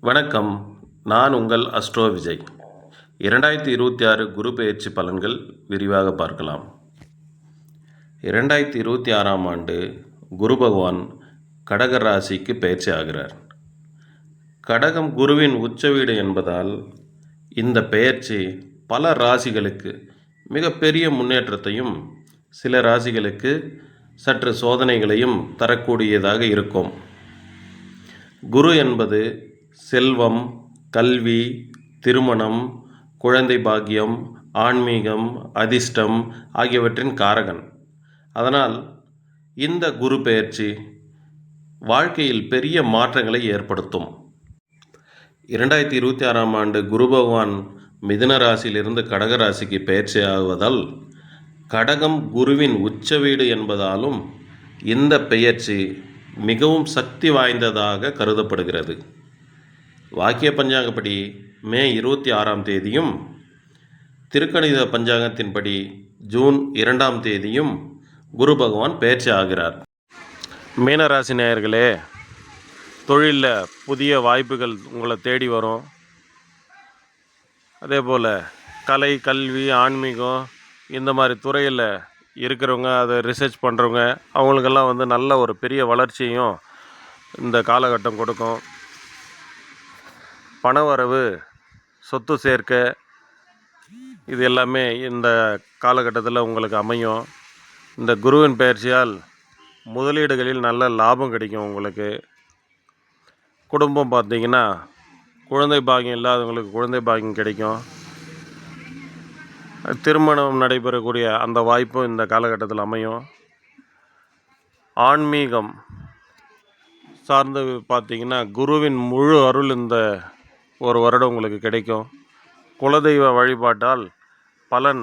வணக்கம். நான் உங்கள் அஸ்ட்ரோ விஜய். 2026 குரு பெயர்ச்சி பலன்கள் விரிவாக பார்க்கலாம். 2026ஆம் ஆண்டு குரு பகவான் கடக ராசிக்கு பெயர்ச்சி ஆகிறார். கடகம் குருவின் உச்ச வீடு என்பதால் இந்த பெயர்ச்சி பல ராசிகளுக்கு மிகப்பெரிய முன்னேற்றத்தையும், சில ராசிகளுக்கு சற்று சோதனைகளையும் தரக்கூடியதாக இருக்கும். குரு என்பது செல்வம், கல்வி, திருமணம், குழந்தை பாக்கியம், ஆன்மீகம், அதிர்ஷ்டம் ஆகியவற்றின் காரகன். அதனால் இந்த குரு பெயர்ச்சி வாழ்க்கையில் பெரிய மாற்றங்களை ஏற்படுத்தும். 2026ஆம் ஆண்டு குரு பகவான் மிதுன ராசியிலிருந்து கடக ராசிக்கு பெயர்ச்சி ஆகுவதால், கடகம் குருவின் உச்ச வீடு என்பதாலும் இந்த பெயர்ச்சி மிகவும் சக்தி வாய்ந்ததாக கருதப்படுகிறது. வாக்கிய பஞ்சாங்கப்படி மே 26ஆம் தேதியும், திருக்கணித பஞ்சாங்கத்தின்படி ஜூன் 2ஆம் தேதியும் குரு பகவான் பெயர்ச்சி ஆகிறார். மீனராசி நேயர்களே, தொழிலில் புதிய வாய்ப்புகள் உங்களை தேடி வரும். அதே போல் கலை, கல்வி, ஆன்மீகம் இந்த மாதிரி துறையில் இருக்கிறவங்க, அதை ரிசர்ச் பண்ணுறவங்க, அவங்களுக்கெல்லாம் நல்ல ஒரு பெரிய வளர்ச்சியும் இந்த காலகட்டம் கொடுக்கும். பணவரவு, சொத்து சேர்க்கை, இது எல்லாமே இந்த காலகட்டத்தில் உங்களுக்கு அமையும். இந்த குருவின் பெயர்ச்சியால் முதலீடுகளில் நல்ல லாபம் கிடைக்கும் உங்களுக்கு. குடும்பம் பார்த்திங்கன்னா, குழந்தை பாக்கியம் இல்லாதவங்களுக்கு குழந்தை பாக்கியம் கிடைக்கும். திருமணம் நடைபெறக்கூடிய அந்த வாய்ப்பும் இந்த காலகட்டத்தில் அமையும். ஆன்மீகம் சார்ந்து பார்த்திங்கன்னா, குருவின் முழு அருள் இந்த ஒரு வருடம் உங்களுக்கு கிடைக்கும். குலதெய்வ வழிபாட்டால் பலன்